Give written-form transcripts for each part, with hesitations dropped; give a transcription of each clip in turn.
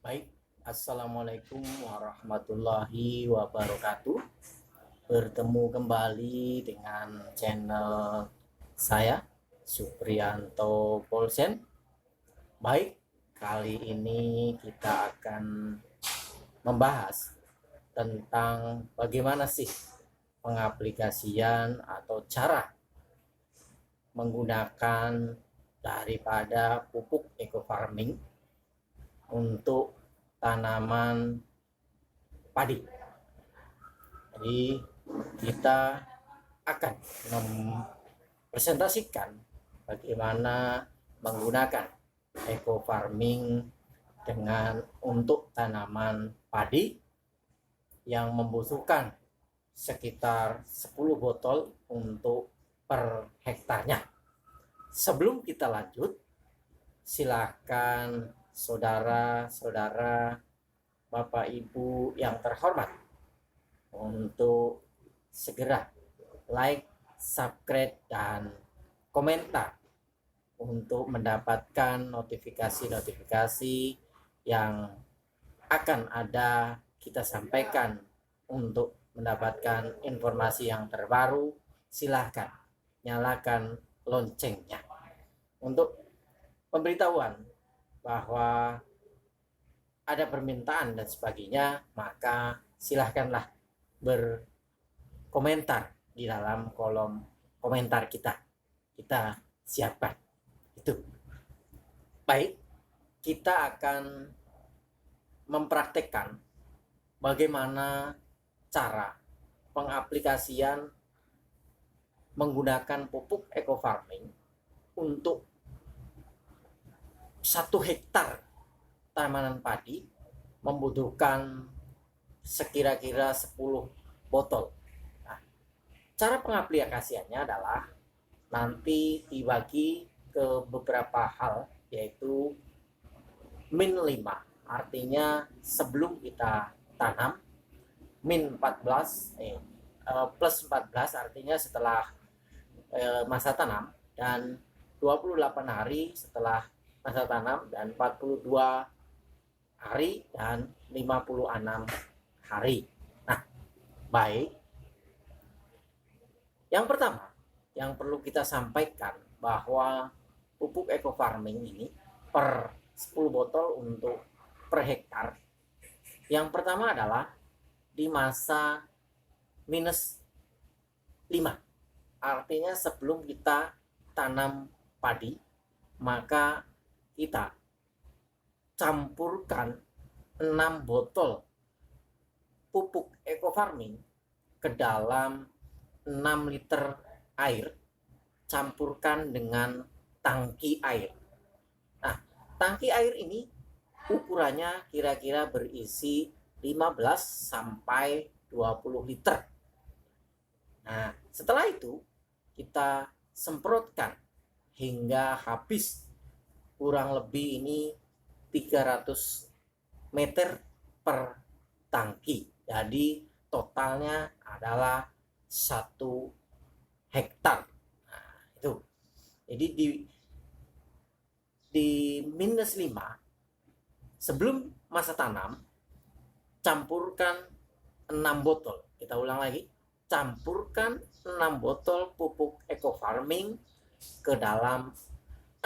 Baik, Assalamualaikum warahmatullahi wabarakatuh. Bertemu kembali dengan channel saya, Supriyanto Polsen. Baik, kali ini kita akan membahas tentang bagaimana sih pengaplikasian atau cara menggunakan daripada pupuk eco farming untuk tanaman padi. Jadi kita akan mempresentasikan bagaimana menggunakan eco farming untuk tanaman padi yang membutuhkan sekitar 10 botol untuk per hektarnya. Sebelum kita lanjut, silakan saudara-saudara, Bapak Ibu yang terhormat untuk segera like, subscribe, dan komentar untuk mendapatkan notifikasi-notifikasi yang akan ada kita sampaikan. Untuk mendapatkan informasi yang terbaru, silahkan nyalakan loncengnya. Untuk pemberitahuan bahwa ada permintaan dan sebagainya, maka silahkanlah berkomentar di dalam kolom komentar kita siapkan itu. Baik, kita akan mempraktekkan bagaimana cara pengaplikasian menggunakan pupuk eco farming untuk 1 hektar tanaman padi membutuhkan sekira-kira 10 botol. Nah, cara pengaplikasiannya adalah nanti dibagi ke beberapa hal, yaitu min 5, artinya sebelum kita tanam, min 14 plus 14 artinya setelah masa tanam, dan 28 hari setelah masa tanam, dan 42 hari dan 56 hari. Nah, baik. Yang pertama yang perlu kita sampaikan bahwa pupuk eco farming ini per 10 botol untuk per hektar. Yang pertama adalah di masa minus 5. Artinya sebelum kita tanam padi, maka kita campurkan 6 botol pupuk eco farming ke dalam 6 liter air, campurkan dengan tangki air. Nah, tangki air ini ukurannya kira-kira berisi 15 sampai 20 liter. Nah, setelah itu kita semprotkan hingga habis, kurang lebih ini 300 meter per tangki. Jadi totalnya adalah 1 hektar. Nah, itu. Jadi di minus 5 sebelum masa tanam, campurkan 6 botol. Kita ulang lagi. Campurkan 6 botol pupuk eco farming ke dalam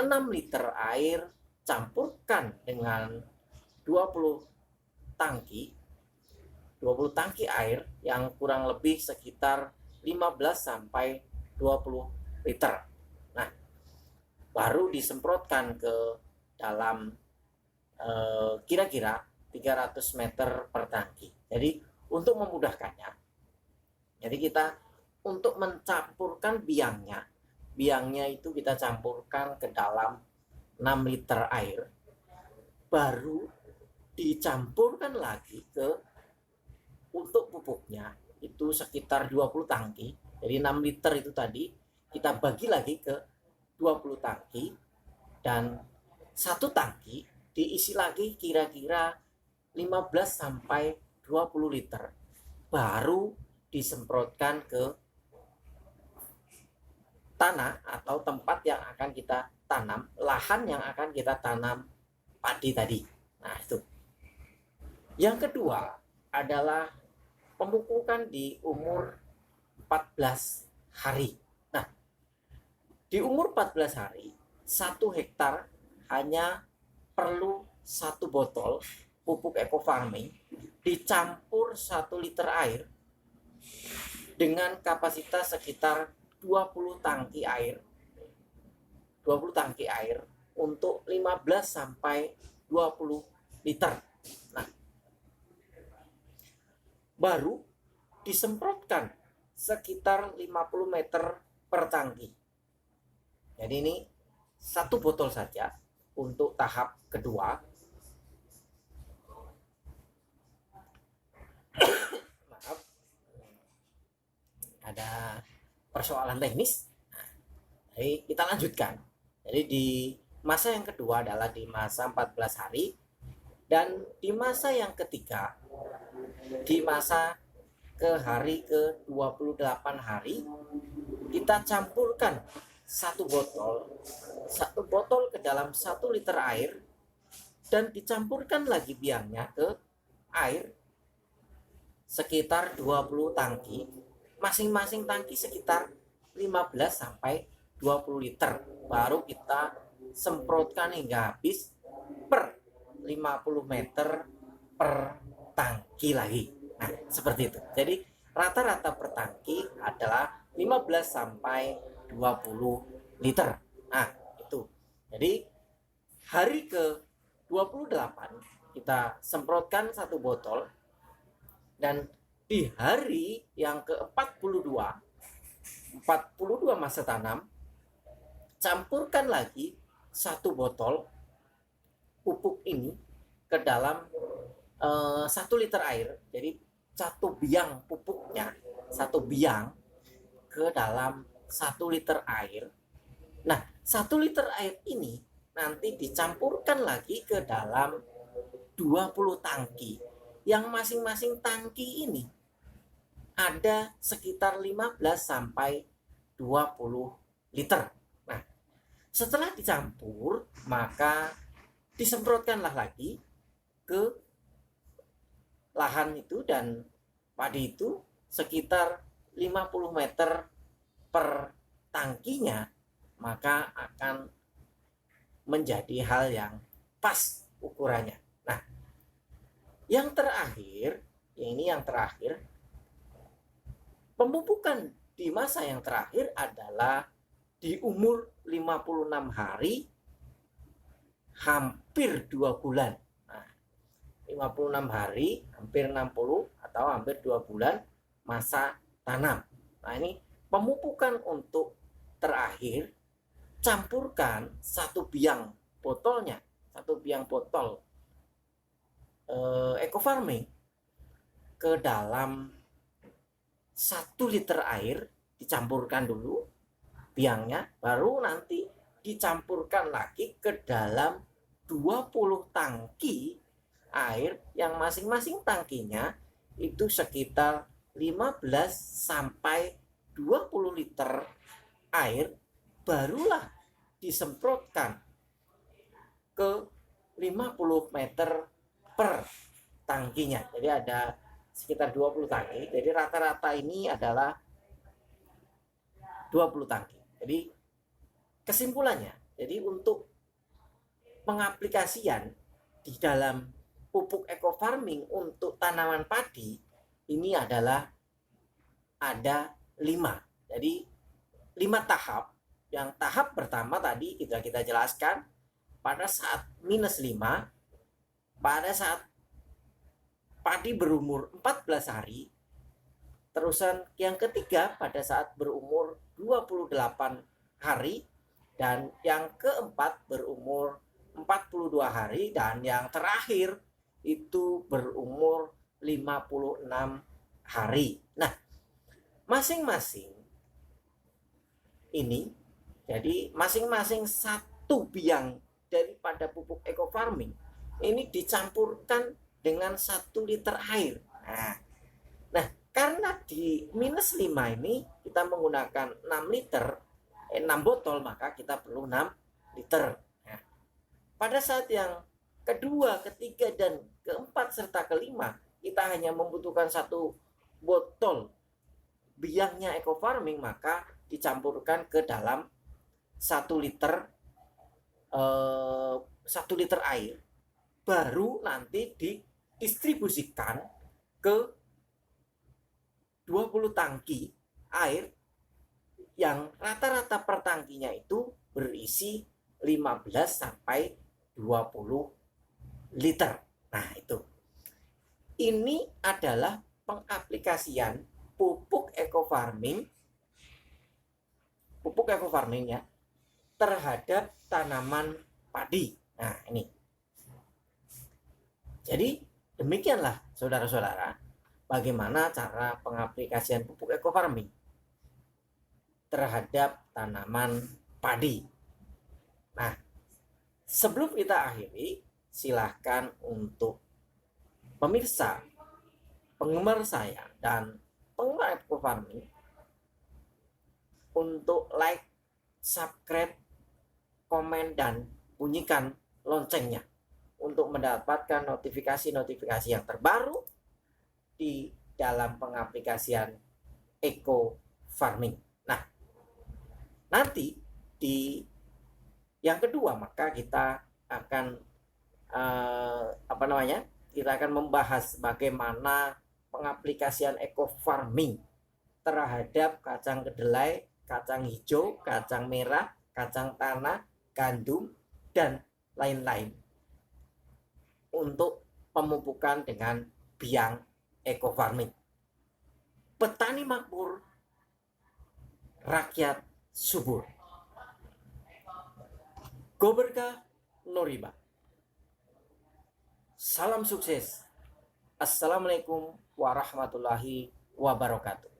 6 liter air, campurkan dengan 20 tangki air yang kurang lebih sekitar 15 sampai 20 liter. Nah, baru disemprotkan ke dalam kira-kira 300 meter per tangki. Jadi untuk memudahkannya, jadi kita untuk mencampurkan biangnya itu kita campurkan ke dalam 6 liter air, baru dicampurkan lagi ke untuk pupuknya itu sekitar 20 tangki. Jadi 6 liter itu tadi kita bagi lagi ke 20 tangki, dan 1 tangki diisi lagi kira-kira 15 sampai 20 liter, baru disemprotkan ke tanah atau tempat yang akan kita tanam, lahan yang akan kita tanam padi tadi. Nah, itu. Yang kedua adalah pemupukan di umur 14 hari. Nah, di umur 14 hari, 1 hektar hanya perlu 1 botol pupuk eco farming dicampur 1 liter air dengan kapasitas sekitar 20 tangki air. 20 tangki air untuk 15 sampai 20 liter. Nah, baru disemprotkan sekitar 50 meter per tangki. Jadi ini 1 botol saja untuk tahap kedua. Maaf, ada persoalan teknis. Jadi kita lanjutkan. Jadi di masa yang kedua adalah di masa 14 hari, dan di masa yang ketiga, di masa ke hari ke-28 hari, kita campurkan 1 botol ke dalam 1 liter air dan dicampurkan lagi biangnya ke air sekitar 20 tangki, masing-masing tangki sekitar 15 sampai 20 liter. Baru kita semprotkan hingga habis per 50 meter per tangki lagi. Nah, seperti itu. Jadi rata-rata per tangki adalah 15 sampai 20 liter. Nah, itu. Jadi hari ke-28 kita semprotkan 1 botol, dan di hari yang ke-42 masa tanam, campurkan lagi 1 botol pupuk ini ke dalam 1 liter air. Jadi 1 biang pupuknya, 1 biang ke dalam 1 liter air. Nah, 1 liter air ini nanti dicampurkan lagi ke dalam 20 tangki, yang masing-masing tangki ini ada sekitar 15 sampai 20 liter. Nah, setelah dicampur, maka disemprotkanlah lagi ke lahan itu dan padi itu sekitar 50 meter per tangkinya, maka akan menjadi hal yang pas ukurannya. Nah, yang terakhir, pemupukan di masa yang terakhir adalah di umur 56 hari, hampir 2 bulan. Nah, 56 hari, hampir 60 atau hampir 2 bulan masa tanam. Nah, ini pemupukan untuk terakhir, campurkan 1 biang botolnya, 1 biang botol eco farming ke dalam 1 liter air, dicampurkan dulu biangnya, baru nanti dicampurkan lagi ke dalam 20 tangki air yang masing-masing tangkinya itu sekitar 15 sampai 20 liter air, barulah disemprotkan ke 50 meter per tangkinya. Jadi ada sekitar 20 tangki. Jadi rata-rata ini adalah 20 tangki. Jadi kesimpulannya, jadi untuk pengaplikasian di dalam pupuk eco farming untuk tanaman padi ini adalah ada 5. Jadi 5 tahap. Yang tahap pertama tadi kita jelaskan pada saat -5, pada saat padi berumur 14 hari. Terusan yang ketiga pada saat berumur 28 hari, dan yang keempat berumur 42 hari, dan yang terakhir itu berumur 56 hari. Nah, masing-masing ini, jadi masing-masing 1 biang daripada pupuk eco farming ini dicampurkan dengan 1 liter air. Nah, karena di -5 ini kita menggunakan 6 botol, maka kita perlu 6 liter. Nah, pada saat yang kedua, ketiga, dan keempat serta kelima kita hanya membutuhkan 1 botol biangnya eco farming, maka dicampurkan ke dalam 1 liter 1 liter air, baru nanti didistribusikan ke 20 tangki air yang rata-rata per tangkinya itu berisi 15 sampai 20 liter. Nah, itu. Ini adalah pengaplikasian pupuk eco farming ya terhadap tanaman padi. Nah, ini. Jadi demikianlah saudara-saudara bagaimana cara pengaplikasian pupuk eco farming terhadap tanaman padi. Nah, sebelum kita akhiri, silahkan untuk pemirsa, penggemar saya, dan penggemar eco farming untuk like, subscribe, komen, dan bunyikan loncengnya untuk mendapatkan notifikasi-notifikasi yang terbaru di dalam pengaplikasian eco farming. Nah, nanti di yang kedua maka kita akan kita akan membahas bagaimana pengaplikasian eco farming terhadap kacang kedelai, kacang hijau, kacang merah, kacang tanah, gandum, dan lain-lain untuk pemupukan dengan biang eco farming. Petani makmur, rakyat subur. Go berkah, no riba. Salam sukses. Assalamualaikum warahmatullahi wabarakatuh.